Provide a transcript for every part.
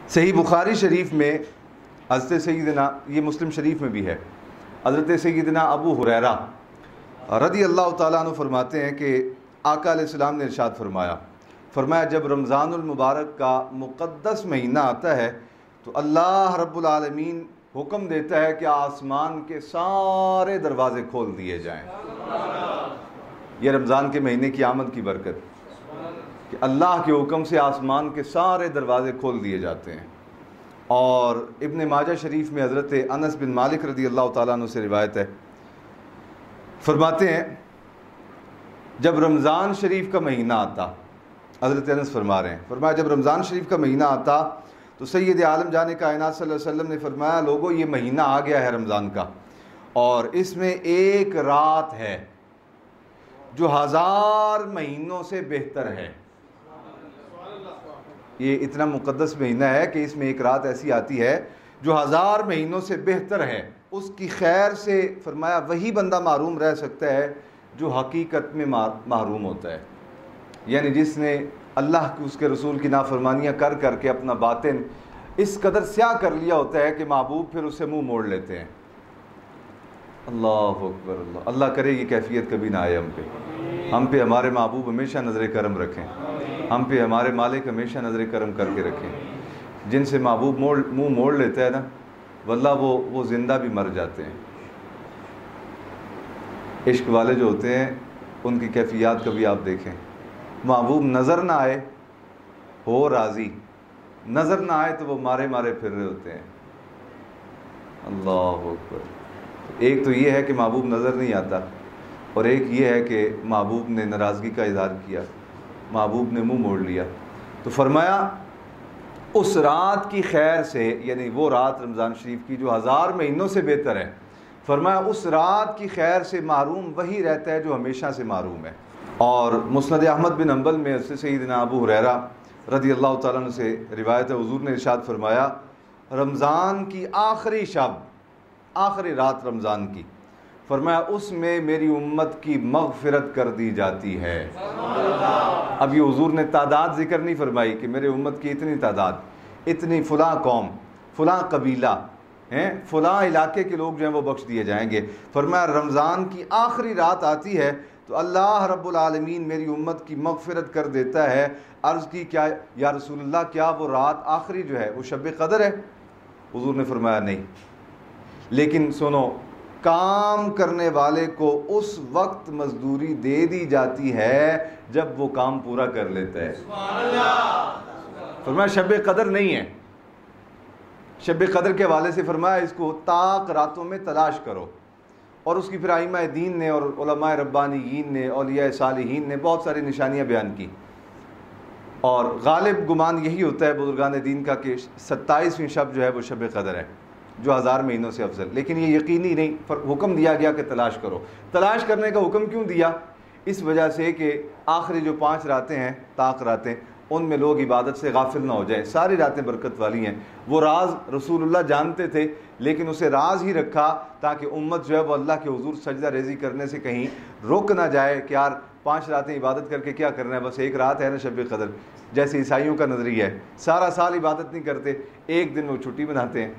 सही बुखारी शरीफ में हज़रत सैयदना, ये मुस्लिम शरीफ में भी है, हज़रत सैयदना अबू हुरैरा रज़ी अल्लाह ताला अन्हु फरमाते हैं कि आका अलैहिस्सलाम ने इरशाद फरमाया जब रमज़ानुल मुबारक का मुक़द्दस महीना आता है तो अल्लाह रब्बुल आलमीन हुक्म देता है कि आसमान के सारे दरवाज़े खोल दिए जाएं। यह रमज़ान के महीने की आमद की बरकत कि अल्लाह के हुक्म से आसमान के सारे दरवाज़े खोल दिए जाते हैं। और इब्न माजा शरीफ में हज़रत अनस बिन मालिक रज़ी अल्लाह ताला अन्हु से रिवायत है, फरमाते हैं जब रमज़ान शरीफ का महीना आता, हज़रत अनस फरमा रहे हैं, फरमाया जब रमज़ान शरीफ का महीना आता तो सैयद आलम जाने कायनात सल्लल्लाहु अलैहि वसल्लम ने फरमाया लोगों ये महीना आ गया है रमज़ान का और इसमें एक रात है जो 1000 महीनों से बेहतर है। ये इतना मुक़द्दस महीना है कि इसमें एक रात ऐसी आती है जो 1000 महीनों से बेहतर है। उसकी खैर से फरमाया वही बंदा महरूम रह सकता है जो हकीकत में महरूम होता है, यानी जिसने अल्लाह की उसके रसूल की नाफरमानियाँ कर करके अपना बातिन इस कदर स्याह कर लिया होता है कि महबूब फिर उससे मुंह मोड़ लेते हैं। अल्लाह अकबर, अल्लाह करे ये कैफियत कभी ना आए हम पे हमारे महबूब हमेशा नज़र करम रखें, हम पे हमारे मालिक हमेशा नज़र करम करके रखें। जिनसे महबूब मुंह मोड़ लेता है ना, वल्लाह वो ज़िंदा भी मर जाते हैं। इश्क वाले जो होते हैं उनकी कैफियत कभी आप देखें, महबूब नज़र ना आए हो राज़ी, नज़र ना आए तो वो मारे मारे फिर रहे होते हैं। अल्लाह अकबर। एक तो ये है कि महबूब नज़र नहीं आता और एक ये है कि महबूब ने नाराज़गी का इज़हार किया, महबूब ने मुंह मोड़ लिया। तो फरमाया उस रात की खैर से, यानी वो रात रमज़ान शरीफ की जो 1000 महीनों से बेहतर है, फरमाया उस रात की खैर से महरूम वही रहता है जो हमेशा से महरूम है। और मुस्नद अहमद बिन हंबल में उससे सैयदना अबू हुरैरा रज़ी अल्लाह ताला अन्हु से रिवायत है, हुज़ूर ने इरशाद फरमाया रमज़ान की आखिरी शब, आखिरी रात रमज़ान की, फरमाया उसमें मेरी उम्मत की मग़फ़िरत कर दी जाती है। अब ये हुज़ूर ने तादाद ज़िक्र नहीं फरमाई कि मेरे उम्मत की इतनी तादाद, इतनी फ़लाँ कौम, फ़लाँ कबीला हैं, फ़लाँ इलाके के लोग जो हैं वो बख्श दिए जाएंगे। फरमाया रमज़ान की आखिरी रात आती है तो अल्लाह रब्बुल आलमीन मेरी उम्मत की मग़फ़िरत कर देता है। अर्ज़ की क्या या रसूलल्लाह, क्या वो रात आखिरी जो है वो शब क़द्र है? हुज़ूर ने फरमाया नहीं, लेकिन सुनो, काम करने वाले को उस वक्त मजदूरी दे दी जाती है जब वो काम पूरा कर लेता है। फरमाया शब क़द्र नहीं है। शब क़द्र के हवाले से फरमाया इसको ताक रातों में तलाश करो। और उसकी फिर आइमा दीन ने और उलमाए रब्बानीयीन ने, औलिया सालिहीन ने बहुत सारी निशानियाँ बयान की और गालिब गुमान यही होता है बुजुर्गान दीन का कि 27वीं शब जो है वो शब क़द्र है जो 1000 महीनों से अफजल। लेकिन ये यकीनी नहीं, हुक्म दिया गया कि तलाश करो। तलाश करने का हुक्म क्यों दिया? इस वजह से कि आखिरी जो 5 रातें हैं, ताक रातें, उनमें लोग इबादत से गाफिल ना हो जाएं। सारी रातें बरकत वाली हैं। वो राज रसूलुल्लाह जानते थे लेकिन उसे राज ही रखा ताकि उम्मत जो है वो अल्लाह के हुजूर सजदा रेज़ी करने से कहीं रुक ना जाए कि यार 5 रातें इबादत करके क्या करना है, बस एक रात है ना शब क़द्र। जैसे ईसाइयों का नज़रिया है, सारा साल इबादत नहीं करते, एक दिन वो छुट्टी मनाते हैं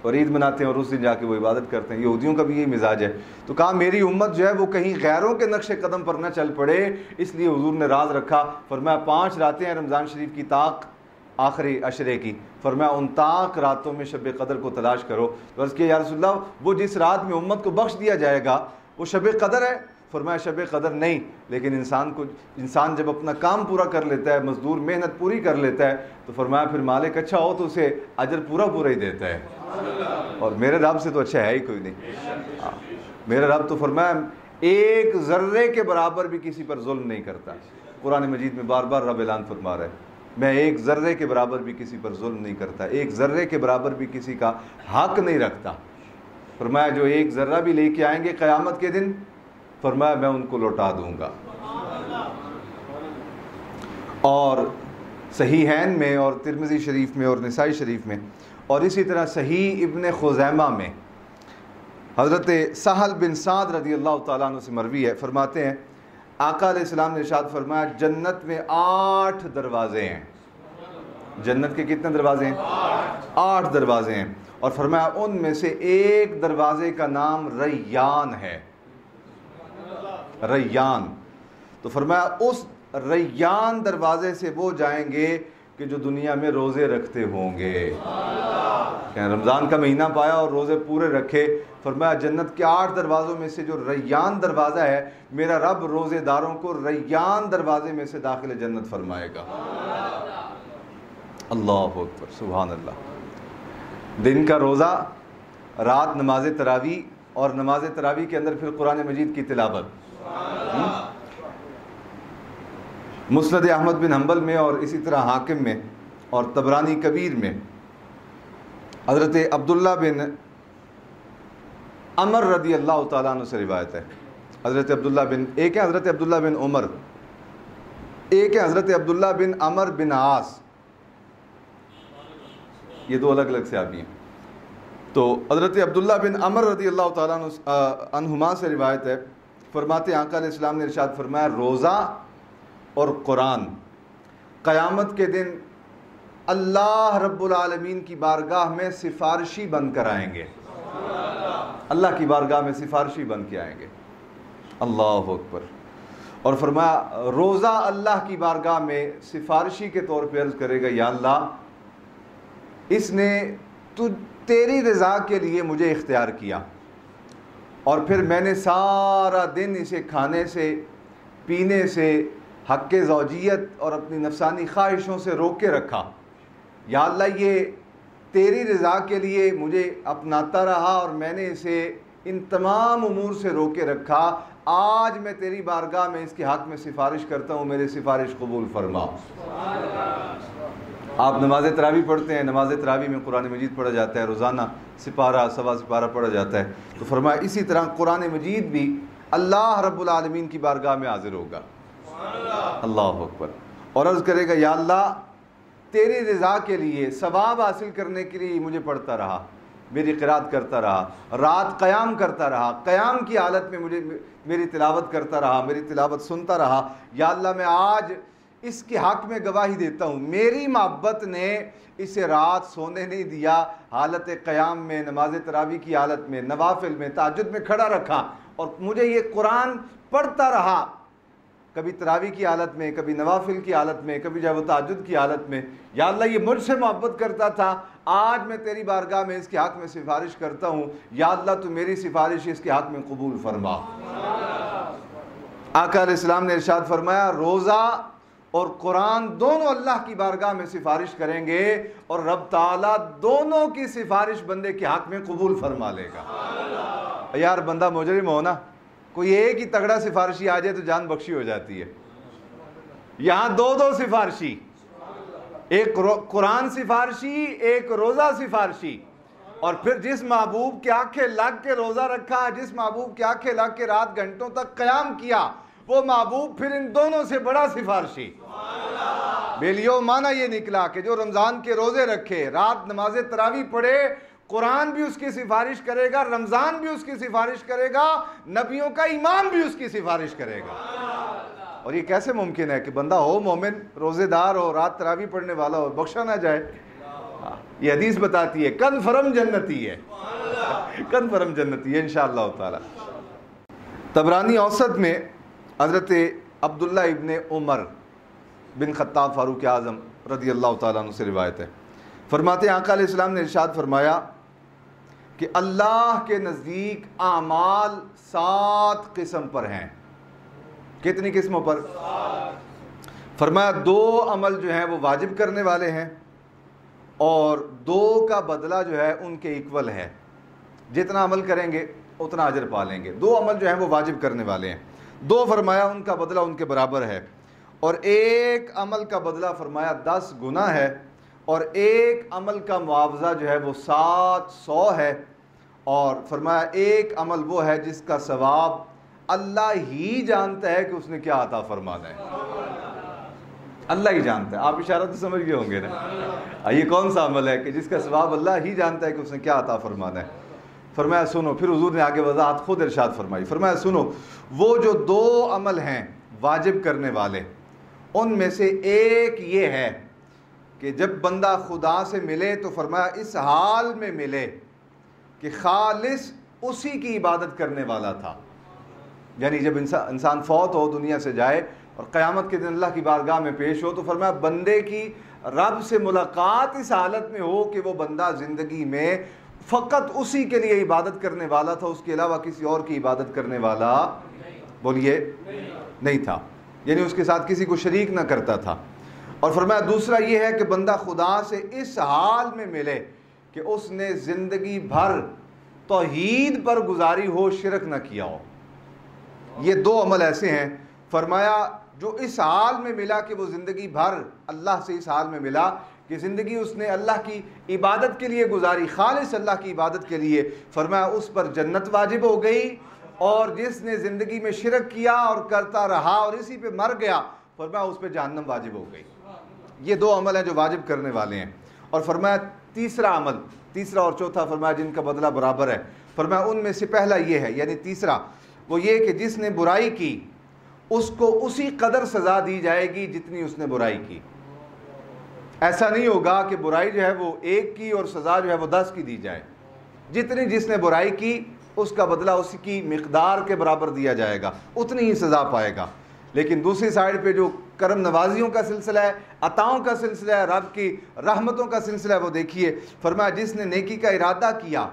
और ईद मनाते हैं और उस दिन जाके वो इबादत करते हैं। यहूदियों का भी यही मिजाज है। तो कहा मेरी उम्मत जो है वो कहीं गैरों के नक्शे कदम पर न चल पड़े, इसलिए हुजूर ने राज रखा। फरमाया 5 रातें हैं रमज़ान शरीफ की ताक आखिरी अशरे की, फरमाया उन ताक रातों में शब क़द्र को तलाश करो। तो अर्ज़ किया या रसूलल्लाह, वो जिस रात में उम्मत को बख्श दिया जाएगा वो शब क़द्र है? फरमाया शब क़द्र नहीं, लेकिन इंसान जब अपना काम पूरा कर लेता है, मजदूर मेहनत पूरी कर लेता है, तो फरमाया फिर मालिक अच्छा हो तो उसे अजर पूरा ही देता है। और मेरे रब से तो अच्छा है ही कोई नहीं। मेरा रब तो फरमाया एक ज़र्रे के बराबर भी किसी पर जुल्म नहीं करता। कुरान मजीद में बार बार रब ऐलान फरमा रहा है, मैं एक ज़र्रे के बराबर भी किसी पर जुल्म नहीं करता, एक ज़र्रे के बराबर भी किसी का हक नहीं रखता। फरमाया जो एक ज़र्रा भी लेके आएंगे क़यामत के दिन, फरमाया मैं उनको लौटा दूंगा। और सहीहैन में और तिरमिज़ी शरीफ में और निसाई शरीफ में और इसी तरह सही इब्न खुज़ैमा में हज़रत सहल बिन साद रज़ी अल्लाह ताला अन्हु से मरवी है, फरमाते हैं आका अलैहिस्सलाम ने इरशाद फरमाया जन्नत में 8 दरवाज़े हैं। जन्नत के कितने दरवाजे हैं? 8 दरवाजे हैं, और फरमाया उनमें से एक दरवाजे का नाम रैयान है, रैयान। तो फरमाया उस रैयान दरवाजे से वो जाएंगे कि जो दुनिया में रोज़े रखते होंगे। रमज़ान का महीना पाया और रोज़े पूरे रखे, फरमाया जन्नत के 8 दरवाज़ों में से जो रैयान दरवाज़ा है, मेरा रब रोज़ेदारों को रैयान दरवाजे में से दाखिल जन्नत फरमाएगा। अल्लाहु अकबर, सुभान अल्लाह। दिन का रोज़ा, रात नमाज तरावी, और नमाज तरावी के अंदर फिर कुरान मजीद की तिलावत। मुस्नद अहमद बिन हम्बल में और इसी तरह हाकिम में और तबरानी कबीर में हज़रत अब्दुल्ला बिन अमर रदी अल्लाह तआला अन्हु से रिवायत है। हज़रत अब्दुल्ला बिन, एक है हज़रत अब्दुल्ला बिन उमर, एक है हज़रत अब्दुल्ला बिन अमर बिन आस, ये दो अलग अलग सहाबी हैं। तो हज़रत अब्दुल्ला बिन अमर रदी अल्लाह तआला अन्हुमा से रिवायत है, फरमाते आका अलैहिस्सलाम ने इरशाद फरमाया, रोज़ा और कुरान क़यामत के दिन अल्लाह रब्बुल आलमीन की बारगाह में सिफारिशी बन कर आएंगे, अल्लाह की बारगाह में सिफारिशी बन के आएंगे। अल्लाहु अकबर। और फरमाया रोज़ा अल्लाह की बारगाह में सिफारिशी के तौर पर अर्ज़ करेगा, या अल्लाह इसने तेरी रज़ा के लिए मुझे इख्तियार किया, और फिर मैंने सारा दिन इसे खाने से, पीने से, हक़ ज़ौजियत और अपनी नफसानी ख्वाहिशों से रोक के रखा। या अल्लाह ये तेरी रज़ा के लिए मुझे अपनाता रहा और मैंने इसे इन तमाम उमूर से रोक के रखा। आज मैं तेरी बारगाह में इसके हक़ में सिफारिश करता हूँ, मेरी सिफारिश कबूल फरमा। आप नमाज तरावी पढ़ते हैं, नमाज तरावी में कुरान मजीद पढ़ा जाता है, रोज़ाना सिपारा सवा सिपारा पढ़ा जाता है। तो फरमाया इसी तरह कुरान मजीद भी अल्लाह रब्बुल आलमीन की बारगाह में हाजिर होगा। अल्लाहु अकबर। और अर्ज़ करेगा, या अल्लाह तेरी रज़ा के लिए, सवाब हासिल करने के लिए मुझे पढ़ता रहा, मेरी क़िरात करता रहा, रात क़याम करता रहा, क़याम की हालत में मुझे मेरी तिलावत करता रहा, मेरी तिलावत सुनता रहा। या अल्लाह मैं आज इसके हक़ में गवाही देता हूँ, मेरी मोहब्बत ने इसे रात सोने नहीं दिया, हालत क़याम में, नमाज तरावी की हालत में, नवाफिल में, तहज्जुद में खड़ा रखा, और मुझे ये कुरान पढ़ता रहा, कभी तरावी की हालत में, कभी नवाफिल की हालत में, कभी जो तहज्जुद की हालत में। या अल्लाह ये मुझसे मोहब्बत करता था, आज मैं तेरी बारगाह में इसके हक़ में सिफारिश करता हूँ, या अल्लाह तू मेरी सिफारिश इसके हक़ में कबूल फरमा। आका अलैहिस्सलाम ने इरशाद फरमाया, रोज़ा और कुरान दोनों अल्लाह की बारगाह में सिफारिश करेंगे, और रब ताला दोनों की सिफारिश बंदे के हक़ में कबूल फरमा लेगा। यार बंदा मुजरिम हो ना, कोई एक ही तगड़ा सिफारिशी आ जाए तो जान बख्शी हो जाती है। यहाँ दो दो सिफारिशी, एक कुरान सिफारिशी, एक रोज़ा सिफारिशी, और फिर जिस महबूब के आंखें लग के रोज़ा रखा, जिस महबूब के आंखें लग के रात घंटों तक क़याम किया, वो महबूब फिर इन दोनों से बड़ा सिफारिशी। बेलियो माना ये निकला कि जो रमज़ान के रोज़े रखे, रात नमाज तरावी पढ़े, कुरान भी उसकी सिफारिश करेगा, रमज़ान भी उसकी सिफारिश करेगा, नबियों का इमाम भी उसकी सिफारिश करेगा। और ये कैसे मुमकिन है कि बंदा हो मोमिन, रोज़ेदार हो, रात तरावी पढ़ने वाला हो, बख्शा ना जाए? ये हदीस बताती है कन्फर्म जन्नती है, कन्फर्म जन्नती है इंशाअल्लाह ताला। तबरानी औसत में हज़रत अब्दुल्ला इब्ने उमर बिन खत्ताब फ़ारूक आज़म रज़ी अल्लाह ताला अन्हु से रिवायत है, फरमाते आका अलैहिस्सलाम ने इरशाद फरमाया कि अल्लाह के नज़दीक आमाल 7 किस्म पर हैं। कितनी किस्मों पर? फरमाया 2 अमल जो हैं वो वाजिब करने वाले हैं, और 2 का बदला जो है उनके इक्वल है, जितना अमल करेंगे उतना अजर पा लेंगे। 2 अमल जो हैं वो वाजिब करने वाले हैं, 2 फरमाया उनका बदला उनके बराबर है, और 1 अमल का बदला फरमाया 10 गुना है, और 1 अमल का मुआवजा जो है वो 700 है, और फरमाया 1 अमल वो है जिसका सवाब अल्लाह ही जानता है कि उसने क्या अता फरमाना है, अल्लाह ही जानता है। आप इशारा तो समझ गए होंगे ना, ये कौन सा अमल है कि जिसका सवाब अल्लाह ही जानता है कि उसने क्या अता फरमाना है। फरमाया सुनो, फिर हुजूर ने आगे वजाहत खुद इरशाद फरमाई, फरमाया सुनो, वो जो 2 अमल हैं वाजिब करने वाले, उनमें से एक ये है कि जब बंदा खुदा से मिले तो फरमाया इस हाल में मिले कि खालिस उसी की इबादत करने वाला था। यानी जब इंसान फौत हो, दुनिया से जाए और क़यामत के दिन अल्लाह की बारगाह में पेश हो, तो फरमाया बंदे की रब से मुलाकात इस हालत में हो कि वो बंदा ज़िंदगी में फ़कत उसी के लिए इबादत करने वाला था, उसके अलावा किसी और की इबादत करने वाला बोलिए नहीं था। यानी उसके साथ किसी को शरीक ना करता था। और फरमाया दूसरा ये है कि बंदा खुदा से इस हाल में मिले कि उसने ज़िंदगी भर तौहीद पर गुजारी हो, शिरक ना किया हो। ये दो अमल ऐसे हैं फरमाया जो इस हाल में मिला कि वो ज़िंदगी भर अल्लाह से इस हाल में मिला कि ज़िंदगी उसने अल्लाह की इबादत के लिए गुजारी, खालिस अल्लाह की इबादत के लिए। फरमाया उस पर जन्नत वाजिब हो गई। और जिसने ज़िंदगी में शिरक किया और करता रहा और इसी पे मर गया, फरमाया उस पर जहन्नम वाजिब हो गई। ये दो अमल हैं जो वाजिब करने वाले हैं। और फरमाया तीसरा अमल, तीसरा और चौथा फरमाया जिनका बदला बराबर है। फरमाया उनमें से पहला ये है, यानी तीसरा वो ये कि जिसने बुराई की उसको उसी कदर सज़ा दी जाएगी जितनी उसने बुराई की। ऐसा नहीं होगा कि बुराई जो है वो एक की और सज़ा जो है वो 10 की दी जाए। जितनी जिसने बुराई की उसका बदला उसकी मिकदार के बराबर दिया जाएगा, उतनी ही सज़ा पाएगा। लेकिन दूसरी साइड पे जो करम नवाजियों का सिलसिला है, अताओं का सिलसिला है, रब की रहमतों का सिलसिला है, वो देखिए। फरमाया जिसने नेकी का इरादा किया।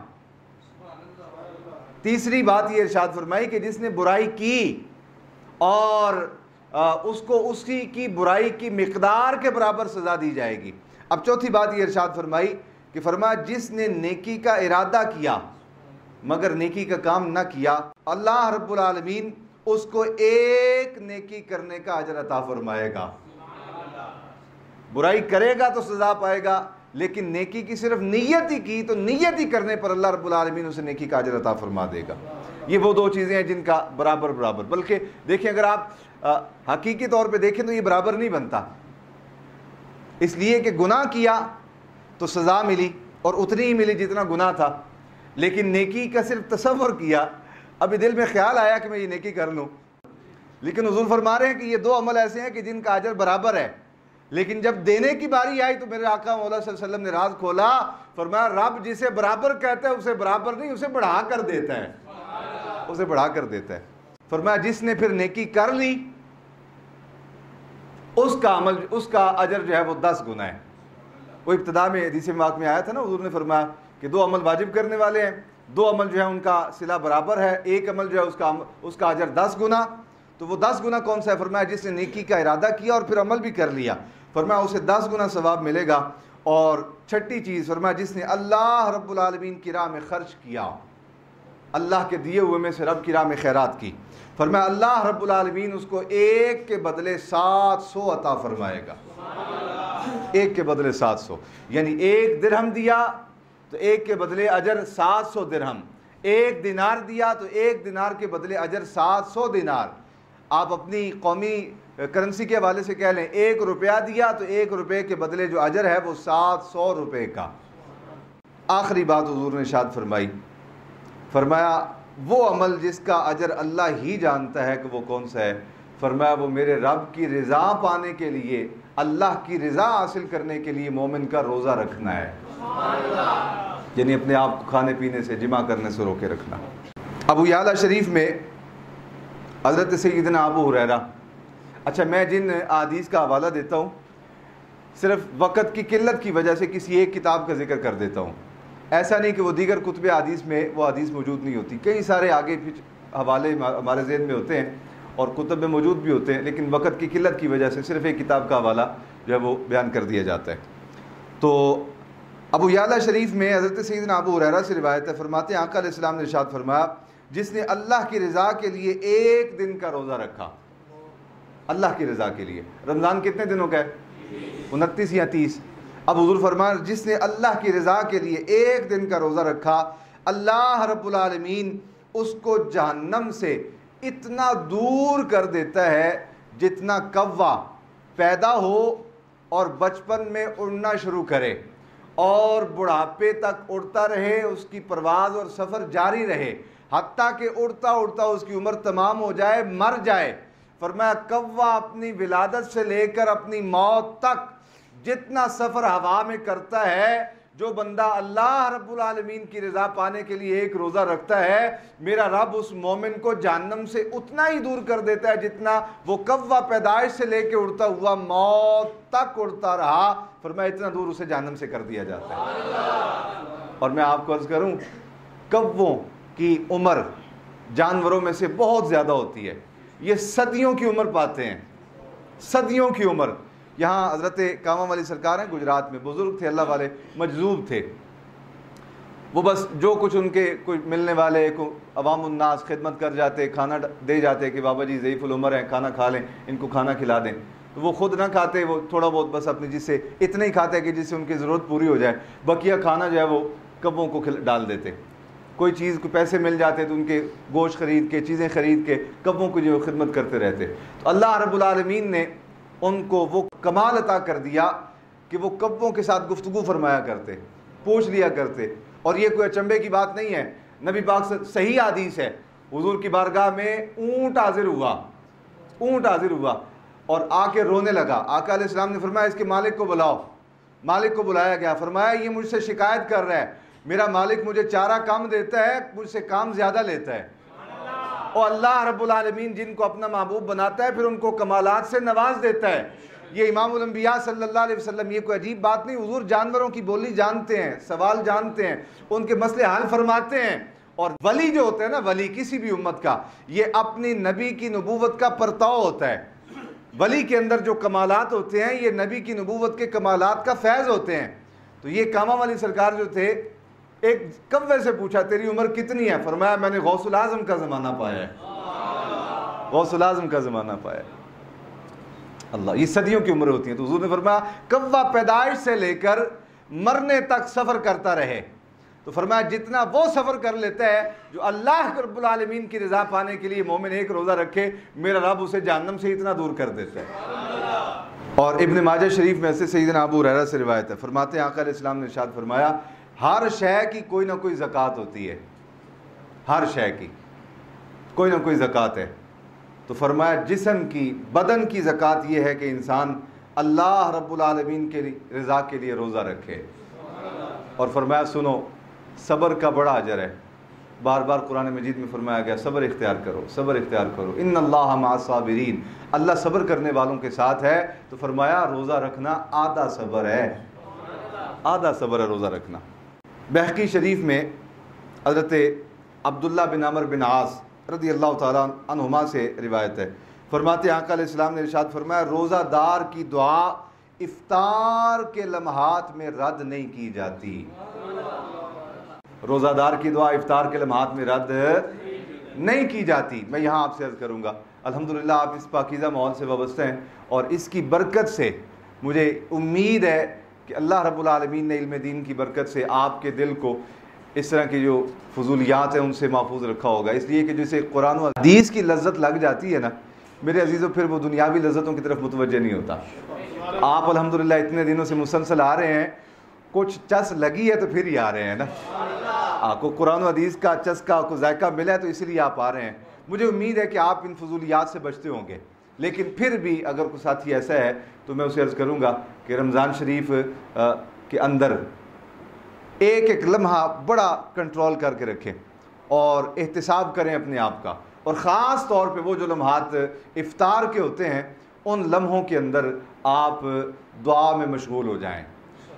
तीसरी बात ये इरशाद फरमाई कि जिसने बुराई की और उसको उसी की बुराई की मिकदार के बराबर सज़ा दी जाएगी। अब चौथी बात ये इरशाद फरमाई कि फरमाया जिसने नेकी का इरादा किया मगर नेकी का काम ना किया, अल्लाह रब्बुल आलमीन उसको एक नेकी करने का अजर अता फरमाएगा। बुराई करेगा तो सज़ा पाएगा, लेकिन नेकी की सिर्फ नीयत ही की तो नीयत ही करने पर अल्लाह रब्बुल आलमीन उसे नेकी का अजर अता फरमा देगा। ये वो दो चीज़ें हैं जिनका बराबर बराबर, बल्कि देखिए अगर आप हकीकी तौर पे देखें तो ये बराबर नहीं बनता। इसलिए कि गुनाह किया तो सज़ा मिली और उतनी ही मिली जितना गुनाह था, लेकिन नेकी का सिर्फ तसव्वुर किया, अभी दिल में ख्याल आया कि मैं ये नेकी कर लूँ। लेकिन हुज़ूर फरमा रहे हैं कि ये दो अमल ऐसे हैं कि जिनका अजर बराबर है, लेकिन जब देने की बारी आई तो मेरे आका मौला सल्लल्लाहु अलैहि वसल्लम ने राज खोला। फरमाया रब जिसे बराबर कहता है उसे बराबर नहीं, उसे बढ़ा कर देता है, उसे बढ़ा कर देता है। फरमाया जिसने फिर नेकी कर ली उसका अमल, उसका अजर जो है वो 10 गुना है। वो इब्तिदा में हदीस मुबारक में आया था ना, हुज़ूर ने फरमाया कि दो अमल वाजिब करने वाले हैं, दो अमल जो है उनका सिला बराबर है, एक अमल जो है उसका अजर 10 गुना। तो वो 10 गुना कौन सा है? फरमाया जिसने नेकी का इरादा किया और फिर अमल भी कर लिया, फरमाया उसे 10 गुना सवाब मिलेगा। और छठी चीज़ फरमाया जिसने अल्लाह रब्बुल आलमीन की राह में खर्च किया, अल्लाह के दिए हुए में से रब की राह में खैरात की, फरमाया अल्लाह रब्बुल आलमीन उसको एक के बदले 700 अता फरमाएगा। एक के बदले 700, यानी एक दिरहम दिया तो एक के बदले अजर 700 दिरहम, एक दिनार दिया तो एक दिनार के बदले अजर 700 दिनार। आप अपनी कौमी करेंसी के हवाले से कह लें, 1 रुपया दिया तो 1 रुपये के बदले जो अजर है वो 700 रुपये का। आखिरी बात हुजूर ने इरशाद फरमाई, फरमाया वो अमल जिसका अजर अल्लाह ही जानता है कि वो कौन सा है। फरमाया वो मेरे रब की रज़ा पाने के लिए, अल्लाह की रज़ा हासिल करने के लिए मोमिन का रोज़ा रखना है, यानी अपने आप को खाने पीने से, जिमा करने से रोके रखना। अबू याला शरीफ में हज़रत सैयदना अबू हुरैरा, अच्छा मैं जिन हदीस का हवाला देता हूँ सिर्फ वक़्त की किल्लत की वजह से किसी एक किताब का जिक्र कर देता हूँ। ऐसा नहीं कि वो दीगर कुतुब हदीस में वो हदीस मौजूद नहीं होती, कई सारे आगे पीछे हवाले हमारे ज़हन में होते हैं और कुतुब में मौजूद भी होते हैं, लेकिन वक़्त की किल्लत की वजह से सिर्फ एक किताब का हवाला जो है वो बयान कर दिया जाता है। तो अबू याला शरीफ में हज़रत सैयदना अबू हुरैरा से रिवायत है, फरमाते हैं आका अलैहिस्सलाम ने इरशाद फरमाया जिसने अल्लाह की रज़ा के लिए एक दिन का रोज़ा रखा, अल्लाह की रज़ा के लिए। रमज़ान कितने दिनों का है? 29 या 30। अब हुज़ूर फरमान जिसने अल्लाह की रज़ा के लिए एक दिन का रोज़ा रखा, अल्लाह रब्बुल आलमीन उसको जहन्नम से इतना दूर कर देता है जितना कौवा पैदा हो और बचपन में उड़ना शुरू करे और बुढ़ापे तक उड़ता रहे, उसकी परवाज़ और सफ़र जारी रहे, हत्ता कि उड़ता उड़ता उसकी उम्र तमाम हो जाए, मर जाए। फरमाया कौवा अपनी विलादत से लेकर अपनी मौत तक जितना सफ़र हवा में करता है, जो बंदा अल्लाह रब्बुल आलमीन की रज़ा पाने के लिए एक रोज़ा रखता है, मेरा रब उस मोमिन को जहन्नम से उतना ही दूर कर देता है जितना वो कव्वा पैदाइश से लेके उड़ता हुआ मौत तक उड़ता रहा। फरमाया इतना दूर उसे जहन्नम से कर दिया जाता है। और मैं आपको अर्ज़ करूं, कव्वों की उम्र जानवरों में से बहुत ज़्यादा होती है। ये सदियों की उम्र पाते हैं, सदियों की उम्र। यहाँ हज़रत कामा वाली सरकार हैं गुजरात में, बुज़ुर्ग थे, अल्लाह वाले, मजजूब थे। वो बस जो कुछ उनके कोई मिलने वाले को अवामुन्नास खिदमत कर जाते, खाना दे जाते कि बाबा जी ज़ईफ़ुल उम्र हैं, खाना खा लें, इनको खाना खिला दें। तो वो खुद ना खाते, वो थोड़ा बहुत बस अपनी जिससे इतना ही खाते कि जिससे उनकी ज़रूरत पूरी हो जाए, बकिया खाना जो है वो कब्बों को डाल देते। कोई चीज़ को पैसे मिल जाते तो उनके गोश्त ख़रीद के, चीज़ें ख़रीद के कब्बों की जो खिदमत करते रहते। तो अल्लाह रब्बुल आलमीन ने उनको वो कमाल अता कर दिया कि वो कब्बों के साथ गुफ्तगू फरमाया करते, पूछ लिया करते। और ये कोई अचंभे की बात नहीं है, नबी पाक से सही हदीस है, हुजूर की बारगाह में ऊँट हाजिर हुआ, ऊँट हाजिर हुआ और आके रोने लगा। आका अलैहिस्सलाम ने फरमाया इसके मालिक को बुलाओ। मालिक को बुलाया गया, फरमाया ये मुझसे शिकायत कर रहा है, मेरा मालिक मुझे चारा कम देता है, मुझसे काम ज़्यादा लेता है। और अल्लाह रब्बुल आलमीन जिनको अपना महबूब बनाता है फिर उनको कमालात से नवाज देता है। ये इमामुल अंबिया सल्लल्लाहु अलैहि वसल्लम, ये कोई अजीब बात नहीं, हुजूर जानवरों की बोली जानते हैं, सवाल जानते हैं, उनके मसले हल फरमाते हैं। और वली जो होता है ना, वली किसी भी उम्मत का, ये अपनी नबी की नबूवत का परताव होता है। वली के अंदर जो कमालात होते हैं ये नबी की नबूवत के कमालात का फैज़ होते हैं। तो ये कामा वाली सरकार जो थे, एक कव्वे से पूछा तेरी उम्र कितनी है? फरमाया मैंने गौसुल आज़म का ज़माना पाया है, गौसुल आज़म का ज़माना पाया है। अल्लाह, ये सदियों की उम्र होती है। तो हुजूर ने फरमाया कव्वा पैदाइश से लेकर मरने तक सफ़र करता रहे। तो फरमाया जितना वो सफ़र कर लेता है जो अल्लाह रब्बुल आलमीन की रज़ा पाने के लिए मोमिन एक रोज़ा रखे, मेरा रब उसे जहन्नम से इतना दूर कर देता है। और इब्न माजा शरीफ में से सैयदना अबू हुरैरा से रिवायत है, फरमाते हैं आका अलैहिस्सलाम ने इरशाद फरमाया हर शय की कोई ना कोई ज़कात होती है, हर शय की कोई ना कोई ज़कात है। तो फरमाया जिस्म की, बदन की ज़कात ये है कि इंसान अल्लाह रब्बुल आलमीन के रज़ा के लिए रोज़ा रखे। और फरमाया सुनो, सब्र का बड़ा अजर है। बार बार कुरान मजीद में फरमाया गया सब्र इख्तियार करो, सब्र इख्तियार करो, इन्नल्लाह मअस-साबिरीन, अल्लाह सब्र करने वालों के साथ है। तो फरमाया रोज़ा रखना आधा सब्र है, आधा सब्र है रोज़ा रखना। बहकी शरीफ में हज़रत अब्दुल्ला बिन अमर बिन आस रज़ी अल्लाह ताला अन्हुमा से रिवायत है, फरमाते आका अलैहिस्सलाम ने इरशाद फरमाया रोज़ादार की दुआ इफ्तार के लम्हात में रद्द नहीं की जाती। रोज़ादार की दुआ इफ्तार के लम्हात में रद्द नहीं की जाती। मैं यहाँ आपसे अर्ज़ करूँगा, अल्हम्दुलिल्लाह आप इस पाकीज़ा माहौल से वाबस्ते हैं और इसकी बरकत से मुझे उम्मीद है कि अल्लाह रब्बुल आलमीन ने इल्म दीन की बरकत से आपके दिल को इस तरह की जो फजूलियात हैं उनसे महफूज रखा होगा। इसलिए कि जैसे कुरान और हदीस की लज्जत लग जाती है ना मेरे अजीज़ों, फिर वो दुनियावी लज्जतों की तरफ मुतवज्जह नहीं होता। आप अल्हम्दुलिल्लाह इतने दिनों से मुसलसल आ रहे हैं, कुछ चस लगी है तो फिर ही आ रहे हैं ना, आपको कुरान और हदीस का चस्का को जायका मिला है तो इसलिए आप आ रहे हैं। मुझे उम्मीद है कि आप इन फजूलियात से बचते होंगे, लेकिन फिर भी अगर कोई साथी ऐसा है तो मैं उसे अर्ज़ करूँगा कि रमज़ान शरीफ के अंदर एक एक लम्हा बड़ा कंट्रोल करके रखें और एहतिसाब करें अपने आप का। और ख़ास तौर पे वो जो लम्हात इफ्तार के होते हैं उन लम्हों के अंदर आप दुआ में मशगूल हो जाएं,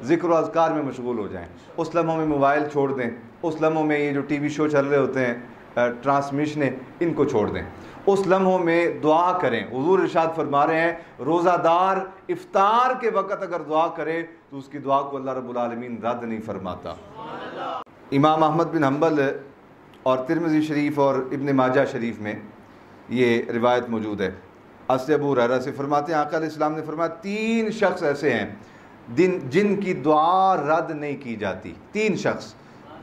ज़िक्र और अज़कार में मशगूल हो जाएं। उस लम्हों में मोबाइल छोड़ दें, उस लम्हों में ये जो टीवी शो चल रहे होते हैं ट्रांसमिशनें, इनको छोड़ दें। उस लम्हों में दुआ करें। हुज़ूर इरशाद फरमा रहे हैं रोज़ादार इफ्तार के वक़्त अगर दुआ करे तो उसकी दुआ को अल्लाह रब्बुल आलमीन रद्द नहीं फरमाता। इमाम अहमद बिन हम्बल और तिरमिज़ी शरीफ और इब्न माजा शरीफ में ये रिवायत मौजूद है। हज़रत अबू हुरैरा से फरमाते हैं आका अलैहिस्सलाम ने फरमाया 3 शख्स ऐसे हैं जिनकी दुआ रद्द नहीं की जाती। 3 शख्स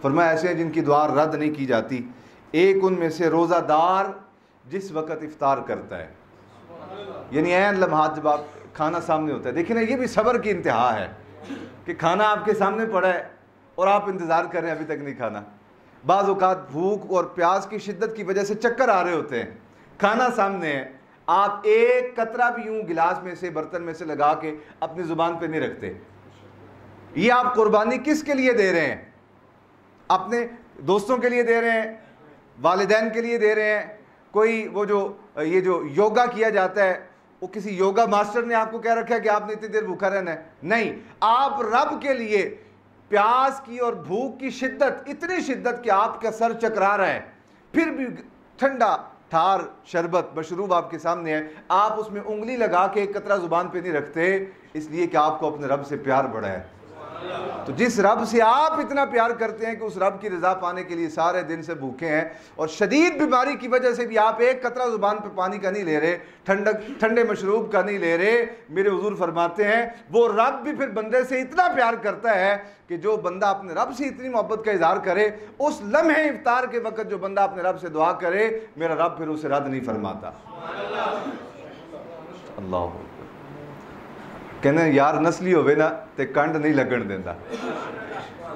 फरमाया ऐसे हैं जिनकी दुआ रद्द नहीं की जाती। एक उनमें से रोज़ादार जिस वक़्त इफ्तार करता है, यानी ऐन लम्हात जब आप खाना सामने होता है। देखिए ना, ये भी सब्र की इंतहा है कि खाना आपके सामने पड़ा है और आप इंतज़ार कर रहे हैं, अभी तक नहीं खाना। बाज़ औक़ात भूख और प्यास की शिद्दत की वजह से चक्कर आ रहे होते हैं, खाना सामने है, आप एक कतरा भी यूं गिलास में से, बर्तन में से लगा के अपनी जुबान पे नहीं रखते। ये आप कुर्बानी किसके लिए दे रहे हैं? अपने दोस्तों के लिए दे रहे हैं, वालिदैन के लिए दे रहे हैं? कोई वो जो ये जो योगा किया जाता है, वो किसी योगा मास्टर ने आपको कह रखा है कि आपने इतनी देर भूखा रहना है? नहीं, आप रब के लिए प्यास की और भूख की शिद्दत, इतनी शिद्दत कि आपका सर चकरा रहा है, फिर भी ठंडा ठार शरबत मशरूब आपके सामने है, आप उसमें उंगली लगा के एक कतरा जुबान पे नहीं रखते, इसलिए कि आपको अपने रब से प्यार बढ़ा है। तो जिस रब से आप इतना प्यार करते हैं कि उस रब की रजा पाने के लिए सारे दिन से भूखे हैं, और शदीद बीमारी की वजह से भी आप एक कतरा जुबान पे पानी का नहीं ले रहे, ठंडे मशरूब का नहीं ले रहे, मेरे हुजूर फरमाते हैं वो रब भी फिर बंदे से इतना प्यार करता है कि जो बंदा अपने रब से इतनी मोहब्बत का इजहार करे, उस लम्हे इफ्तार के वक्त जो बंदा अपने रब से दुआ करे, मेरा रब फिर उसे रद्द नहीं फरमाता। अल्लाह कहने यार नस्ली होवे ना ते कंड नहीं लगन देता,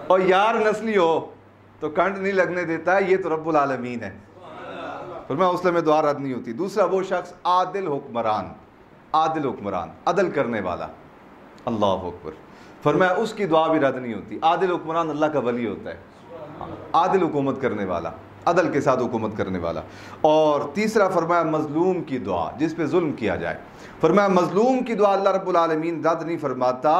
और यार नस्ली हो तो कंड नहीं लगने देता, ये तो रब्बुल आलमीन है। फरमाया उसले में दुआ रद्द नहीं होती। दूसरा वो शख्स आदिल हुक्मरान, आदिल हुक्मरान, अदल करने वाला, अल्लाह अकबर, फरमाया उसकी दुआ भी रद्द नहीं होती। आदिल हुक्मरान अल्लाह का वली होता है, आदिल हुकूमत करने वाला, अदल के साथ हुकूमत करने वाला। और तीसरा फरमाया मजलूम की दुआ, जिस पे जुल्म किया जाए, फरमाया मजलूम की दुआ अल्लाह रब्बुल आलमीन रद्द नहीं फरमाता।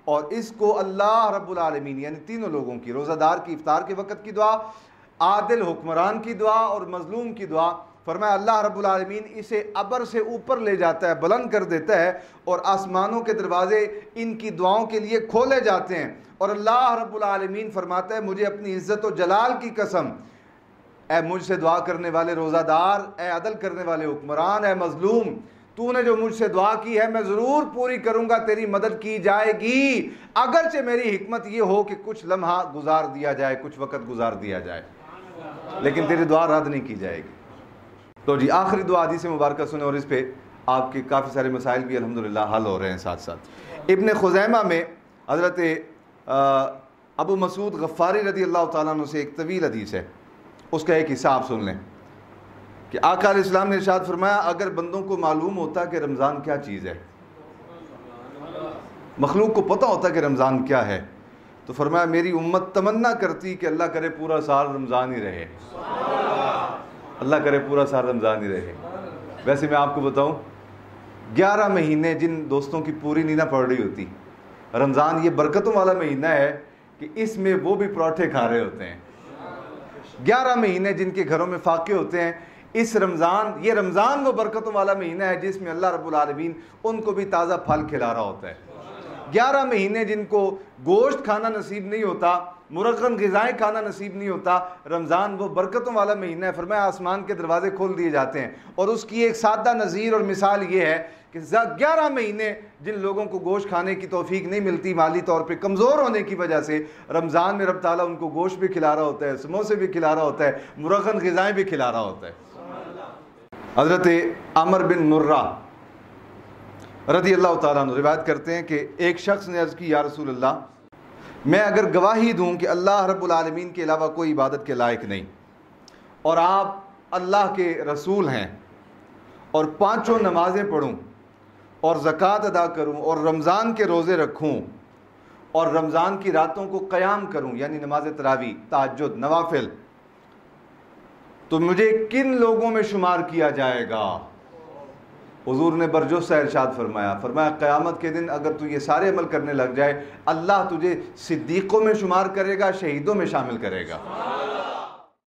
और इसको अल्लाह रब्बुल आलमीन यानी तीनों लोगों की, रोज़ादार की इफ्तार के वक़्त की दुआ, आदिल हुक्मरान की दुआ और मजलूम की दुआ, फरमाया अल्लाह रब्बुल आलमीन इसे अबर से ऊपर ले जाता है, बुलंद कर देता है, और आसमानों के दरवाजे इनकी दुआओं के लिए खोले जाते हैं। और अल्लाह रब्बुल आलमीन फरमाता है मुझे अपनी इज़्ज़त और जलाल की कसम, ए मुझसे दुआ करने वाले रोज़ादार, ए अदल करने वाले हुक्मरान, ए मजलूम, तूने जो मुझसे दुआ की है मैं ज़रूर पूरी करूँगा, तेरी मदद की जाएगी, अगरचे मेरी हिकमत ये हो कि कुछ लम्हा गुजार दिया जाए, कुछ वक़्त गुजार दिया जाए, लेकिन तेरी दुआ रद्द नहीं की जाएगी। तो जी आखिरी दुआ हदीस मुबारक सुने, और इस पर आपके काफ़ी सारे मसाइल भी अल्हम्दुलिल्लाह हल हो रहे हैं साथ साथ। इब्न खुज़ैमा में हज़रत अबू मसूद गफ़ारी रज़ी अल्लाह ताला अन्हु से एक तवील हदीस है, उसका एक हिस्सा आप सुन लें कि आका अलैहिस्सलाम ने इरशाद फरमाया अगर बंदों को मालूम होता कि रमज़ान क्या चीज़ है, मखलूक को पता होता कि रमज़ान क्या है, तो फरमाया मेरी उम्मत तमन्ना करती कि अल्लाह करे पूरा साल रमज़ान ही रहे, अल्लाह करे पूरा साल रमज़ान ही रहे। वैसे मैं आपको बताऊं 11 महीने जिन दोस्तों की पूरी नींद पड़ रही होती, रमज़ान ये बरकतों वाला महीना है कि इसमें वो भी पराठे खा रहे होते हैं। 11 महीने जिनके घरों में फाके होते हैं, इस रमज़ान, ये रमज़ान वो बरकतों वाला महीना है जिसमें अल्लाह रब्बुल आलमीन उनको भी ताज़ा फल खिला रहा होता है। 11 महीने जिनको गोश्त खाना नसीब नहीं होता, मुरगन ग़िज़ाएँ खाना नसीब नहीं होता, रमज़ान वो बरकतों वाला महीना है। फरमाया आसमान के दरवाजे खोल दिए जाते हैं। और उसकी एक सादा नज़ीर और मिसाल ये है कि 11 महीने जिन लोगों को गोश्त खाने की तौफीक नहीं मिलती, माली तौर पे कमज़ोर होने की वजह से, रमज़ान में रब ताला उनको गोश्त भी खिला रहा होता है, समोसे भी खिला रहा होता है, मुरगन ग़िज़ाएँ भी खिला रहा होता है। हज़रत अमर बिन मुर्रा रज़ी अल्लाह ताला अन्हु रिवायत करते हैं कि एक शख्स ने अर्ज़ की या रसूल अल्लाह, मैं अगर गवाही दूँ कि अल्लाह रब्बुल आलमीन के अलावा कोई इबादत के लायक नहीं, और आप अल्लाह के रसूल हैं, और 5 नमाज़ें पढ़ूँ और ज़कात अदा करूँ और रमज़ान के रोज़े रखूँ और रमज़ान की रातों को क़याम करूँ यानी नमाज तरावी, तहज्जुद, नवाफिल, तो मुझे किन लोगों में शुमार किया जाएगा? हुजूर ने बरजोश से इरशाद फरमाया, क़यामत के दिन अगर तू ये सारे अमल करने लग जाए, अल्लाह तुझे सिद्दीक़ों में शुमार करेगा, शहीदों में शामिल करेगा।